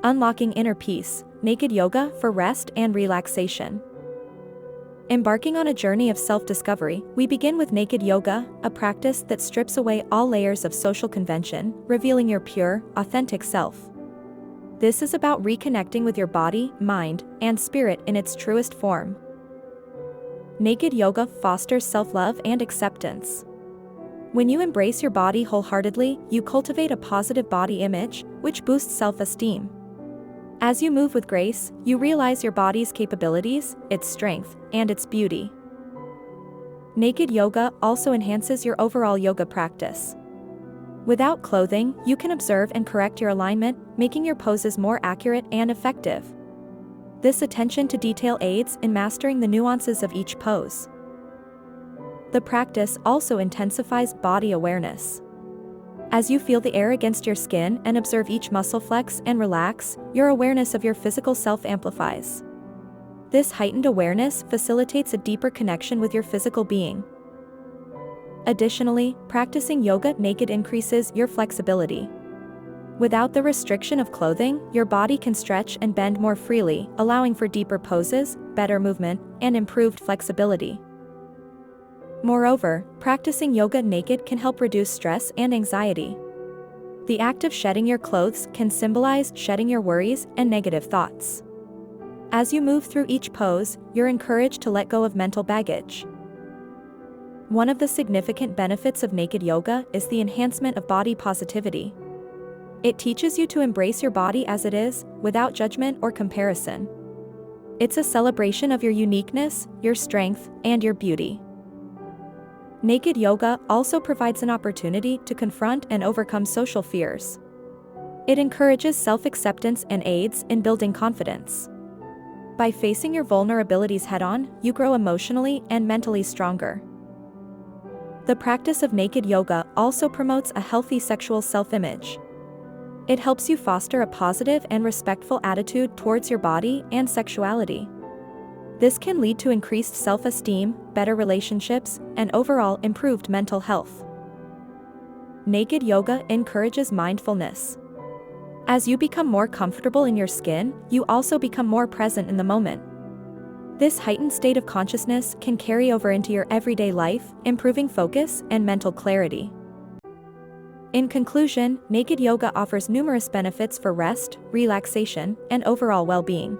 Unlocking inner peace, naked yoga for rest and relaxation. Embarking on a journey of self-discovery, we begin with naked yoga, a practice that strips away all layers of social convention, revealing your pure, authentic self. This is about reconnecting with your body, mind, and spirit in its truest form. Naked yoga fosters self-love and acceptance. When you embrace your body wholeheartedly, you cultivate a positive body image, which boosts self-esteem. As you move with grace, you realize your body's capabilities, its strength, and its beauty. Naked yoga also enhances your overall yoga practice. Without clothing, you can observe and correct your alignment, making your poses more accurate and effective. This attention to detail aids in mastering the nuances of each pose. The practice also intensifies body awareness. As you feel the air against your skin and observe each muscle flex and relax, your awareness of your physical self amplifies. This heightened awareness facilitates a deeper connection with your physical being. Additionally, practicing yoga naked increases your flexibility. Without the restriction of clothing, your body can stretch and bend more freely, allowing for deeper poses, better movement, and improved flexibility. Moreover, practicing yoga naked can help reduce stress and anxiety. The act of shedding your clothes can symbolize shedding your worries and negative thoughts. As you move through each pose, you're encouraged to let go of mental baggage. One of the significant benefits of naked yoga is the enhancement of body positivity. It teaches you to embrace your body as it is, without judgment or comparison. It's a celebration of your uniqueness, your strength, and your beauty. Naked yoga also provides an opportunity to confront and overcome social fears. It encourages self-acceptance and aids in building confidence. By facing your vulnerabilities head-on, you grow emotionally and mentally stronger. The practice of naked yoga also promotes a healthy sexual self-image. It helps you foster a positive and respectful attitude towards your body and sexuality. This can lead to increased self-esteem, better relationships, and overall improved mental health. Naked yoga encourages mindfulness. As you become more comfortable in your skin, you also become more present in the moment. This heightened state of consciousness can carry over into your everyday life, improving focus and mental clarity. In conclusion, naked yoga offers numerous benefits for rest, relaxation, and overall well-being.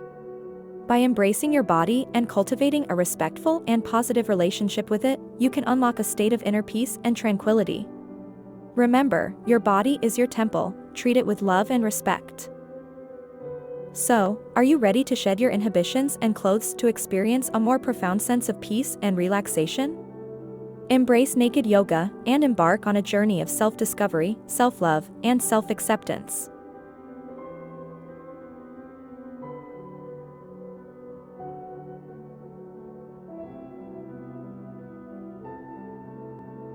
By embracing your body and cultivating a respectful and positive relationship with it, you can unlock a state of inner peace and tranquility. Remember, your body is your temple, treat it with love and respect. So, are you ready to shed your inhibitions and clothes to experience a more profound sense of peace and relaxation? Embrace naked yoga and embark on a journey of self-discovery, self-love, and self-acceptance.